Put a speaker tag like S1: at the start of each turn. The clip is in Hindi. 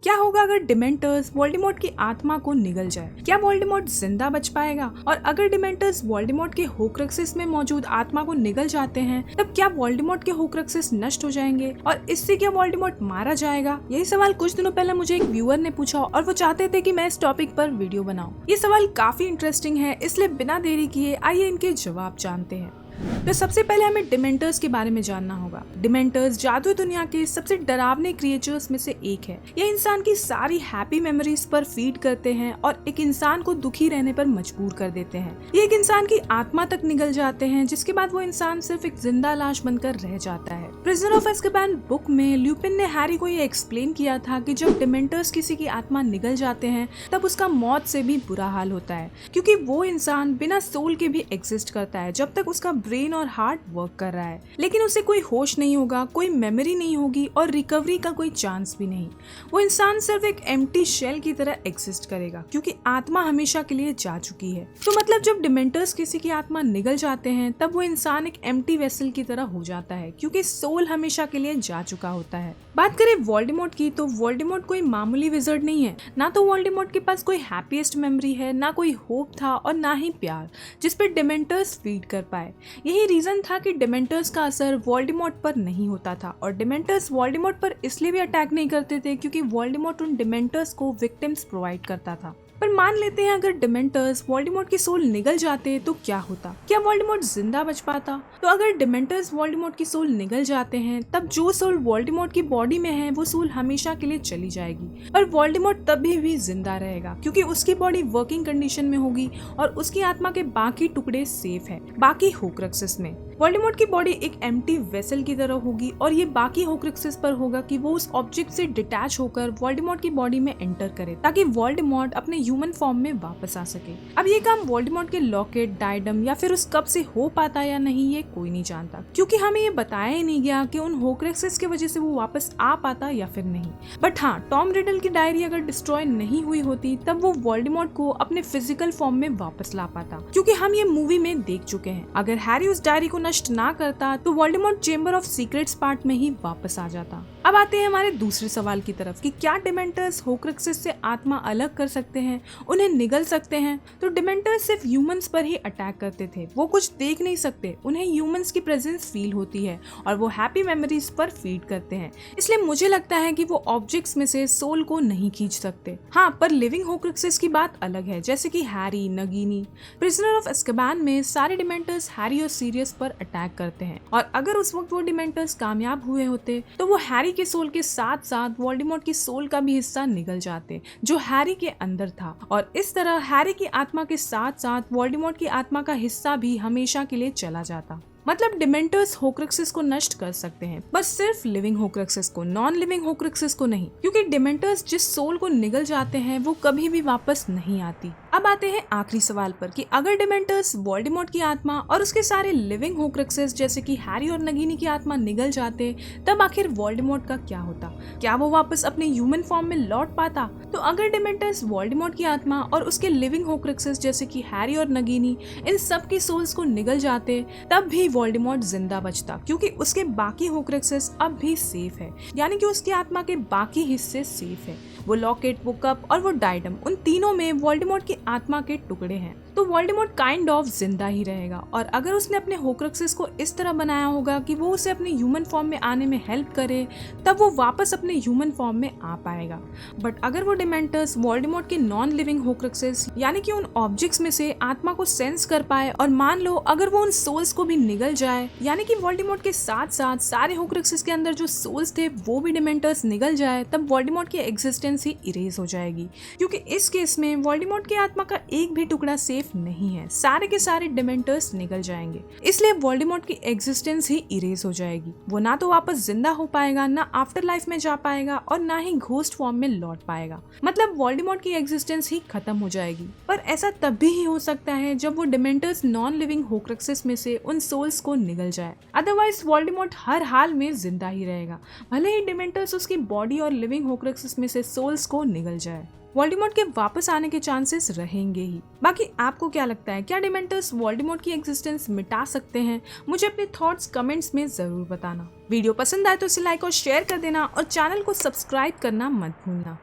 S1: क्या होगा अगर डिमेंटर्स वोल्डेमॉर्ट की आत्मा को निगल जाए? क्या वोल्डेमॉर्ट जिंदा बच पाएगा? और अगर डिमेंटर्स वोल्डेमॉर्ट के होक्रक्सेस में मौजूद आत्मा को निगल जाते हैं तब क्या वोल्डेमॉर्ट के होक्रक्सेस नष्ट हो जाएंगे और इससे क्या वोल्डेमॉर्ट मारा जाएगा? यही सवाल कुछ दिनों पहले मुझे एक व्यूअर ने पूछा और वो चाहते थे कि मैं इस टॉपिक पर वीडियो बनाऊं। ये सवाल काफी इंटरेस्टिंग है, इसलिए बिना देरी किए आइए इनके जवाब जानते हैं। तो सबसे पहले हमें डिमेंटर्स के बारे में जानना होगा। डिमेंटर्स जादुई दुनिया के सबसे डरावने क्रिएचर्स में से एक है। ये इंसान की सारी हैप्पी मेमोरीज पर फीड करते हैं और एक इंसान को दुखी रहने पर मजबूर कर देते हैं। ये एक इंसान की आत्मा तक निगल जाते हैं, जिसके बाद वो इंसान सिर्फ एक जिंदा लाश बनकर रह जाता है। प्रिजनर ऑफ एज़्काबान बुक में ल्यूपिन ने हैरी को ये एक्सप्लेन किया था कि जब डिमेंटर्स किसी की आत्मा निगल जाते हैं तब उसका मौत से भी बुरा हाल होता है, क्योंकि वो इंसान बिना सोल के भी एग्जिस्ट करता है जब तक उसका ब्रेन और हार्ट वर्क कर रहा है, लेकिन उसे कोई होश नहीं होगा, कोई मेमोरी नहीं होगी और रिकवरी का कोई चांस भी नहीं। वो इंसान सिर्फ एक एम्प्टी शेल की तरह एग्जिस्ट करेगा, क्योंकि आत्मा हमेशा के लिए जा चुकी है। तो मतलब जब डिमेंटर्स किसी की आत्मा निगल जाते हैं तब वो इंसान एक एम्प्टी वेसल की तरह हो जाता है, क्योंकि सोल हमेशा के लिए जा चुका होता है। बात करें वोल्डेमॉर्ट की, तो वोल्डेमॉर्ट कोई मामूली विज़र्ड नहीं है। ना तो वोल्डेमॉर्ट के पास कोई हैप्पीएस्ट मेमोरी है, ना कोई होप था और ना ही प्यार जिस पे डिमेंटर्स फीड कर पाए। यही रीजन था कि डिमेंटर्स का असर वोल्डेमॉर्ट पर नहीं होता था और डिमेंटर्स वोल्डेमॉर्ट पर इसलिए भी अटैक नहीं करते थे क्योंकि वोल्डेमॉर्ट उन डिमेंटर्स को विक्टिम्स प्रोवाइड करता था। पर मान लेते हैं अगर डिमेंटर्स वोल्डेमॉर्ट की सोल निगल जाते तो क्या होता? क्या वोल्डेमॉर्ट जिंदा बच पाता? तो अगर डिमेंटर्स वोल्डेमॉर्ट की सोल निगल जाते हैं तब जो सोल वोल्डेमॉर्ट की बॉडी में है वो सोल हमेशा के लिए चली जाएगी, पर वोल्डेमॉर्ट तभी भी जिंदा रहेगा क्योंकि उसकी बॉडी वर्किंग कंडीशन में होगी और उसकी आत्मा के बाकी टुकड़े सेफ है बाकी होक्रक्सेस में। वोल्डेमॉर्ट की बॉडी एक एम्प्टी वेसल की तरह होगी और ये बाकी होक्रक्सेस पर होगा कि वो उस ऑब्जेक्ट से डिटैच होकर वोल्डेमॉर्ट की बॉडी में एंटर करे ताकि वोल्डेमॉर्ट अपने ह्यूमन फॉर्म में वापस आ सके। अब ये काम वोल्डेमॉर्ट के लॉकेट, डायडम या फिर उस कप से हो पाता या नहीं ये कोई नहीं जानता, क्योंकि हमें ये बताया ही नहीं गया कि उन होक्रक्सेस की वजह से वो वापस आ पाता या फिर नहीं। बट हाँ, टॉम रिडल की डायरी अगर डिस्ट्रॉय नहीं हुई होती तब वो वोल्डेमॉर्ट को अपने फिजिकल फॉर्म में वापस ला पाता, क्योंकि हम ये मूवी में देख चुके हैं। अगर हैरी उस डायरी को नष्ट ना करता तो Voldemort chamber of secrets part में ही वापस आ जाता। अब आते हैं हमारे दूसरे सवाल की तरफ कि क्या डिमेंटर्स होक्रक्सेस से आत्मा अलग कर सकते हैं, उन्हें निगल सकते हैं? तो डिमेंटर्स सिर्फ ह्यूमंस पर ही अटैक करते थे, वो कुछ देख नहीं सकते, उन्हें ह्यूमंस की प्रेजेंस फील होती है और वो हैप्पी मेमोरीज पर फीड करते हैं। इसलिए मुझे लगता है कि वो ऑब्जेक्ट्स में से सोल को नहीं खींच सकते। हाँ, पर लिविंग होक्रक्सेस की बात अलग है, जैसे कि हैरी, नगीनी। प्रिजनर ऑफ एज़्काबान में सारे डिमेंटर्स हैरी और सीरियस पर अटैक करते हैं और अगर उस वक्त वो डिमेंटर्स कामयाब हुए होते तो वो हैरी के सोल के साथ साथ वोल्डेमॉर्ट की सोल का भी हिस्सा निगल जाते जो हैरी के अंदर था, और इस तरह हैरी की आत्मा के साथ साथ वोल्डेमॉर्ट की आत्मा का हिस्सा भी हमेशा के लिए चला जाता। मतलब डिमेंटर्स होक्रक्सेस को नष्ट कर सकते हैं, बस सिर्फ लिविंग होक्रक्सेस को, नॉन लिविंग होक्रक्सेस को नहीं, क्योंकि डिमेंटर्स जिस सोल को निगल जाते हैं वो कभी भी वापस नहीं आती। अब आते हैं आखिरी सवाल पर कि अगर डिमेंटर्स वोल्डेमॉर्ट की आत्मा और उसके सारे लिविंग होक्रक्सेस जैसे कि हैरी और नगीनी की आत्मा निगल जाते तब आखिर वोल्डेमॉर्ट का क्या होता? क्या वो वापस अपने ह्यूमन फॉर्म में लौट पाता? तो अगर डिमेंटर्स वोल्डेमॉर्ट की आत्मा और उसके लिविंग होक्रक्सेस जैसे कि हैरी और नगीनी इन सब की सोल्स को निगल जाते तब भी वोल्डेमॉर्ट जिंदा बचता, क्योंकि उसके बाकी होक्रक्सेस अब भी सेफ है, यानी कि उसकी आत्मा के बाकी हिस्से सेफ है। वो लॉकेट, वो कप और वो डायडम, उन तीनों में वोल्डेमॉर्ट की आत्मा के टुकड़े हैं। तो वोल्डेमॉर्ट काइंड ऑफ जिंदा ही रहेगा, और अगर उसने अपने होक्रक्सेस को इस तरह बनाया होगा कि वो उसे अपने ह्यूमन फॉर्म में आने में हेल्प करे, तब वो वापस अपने ह्यूमन फॉर्म में आ पाएगा। बट अगर वो डिमेंटर्स वोल्डेमॉर्ट के नॉन लिविंग होक्रक्सेस यानी कि उन ऑब्जेक्ट्स में से आत्मा को सेंस कर पाए, और मान लो अगर वो उन सोल्स को भी निगल जाए, यानी कि वोल्डेमॉर्ट के साथ साथ सारे होक्रक्सेस के अंदर जो सोल्स थे वो भी डिमेंटर्स निगल जाए, तब वोल्डेमॉर्ट की एग्जिस्टेंस ही इरेज हो जाएगी, क्योंकि इस केस में वोल्डेमॉर्ट की आत्मा का एक भी टुकड़ा सेफ नहीं है, सारे के सारे डिमेंटर्स निकल जाएंगे। इसलिए वोल्डेमॉर्ट की एग्जिस्टेंस ही इरेज हो जाएगी। वो ना तो वापस जिंदा हो पाएगा, ना आफ्टर लाइफ में जा पाएगा और ना ही घोस्ट फॉर्म में लौट पाएगा। मतलब वोल्डेमॉर्ट की एग्जिस्टेंस ही खत्म हो जाएगी। पर ऐसा तब भी ही हो सकता है जब वो डिमेंटर्स नॉन लिविंग होक्रक्सेस में से उन सोल्स को निगल जाए, अदरवाइज वोल्डेमॉर्ट हर हाल में जिंदा ही रहेगा, भले ही डिमेंटर्स उसकी बॉडी और लिविंग होक्रक्सेस में से सोल्स को निगल जाए। वोल्डेमॉर्ट के वापस आने के चांसेस रहेंगे ही। बाकी आपको क्या लगता है, क्या डिमेंटर्स वोल्डेमॉर्ट की एग्जिस्टेंस मिटा सकते हैं? मुझे अपने थॉट्स कमेंट्स में जरूर बताना। वीडियो पसंद आए तो इसे लाइक और शेयर कर देना और चैनल को सब्सक्राइब करना मत भूलना।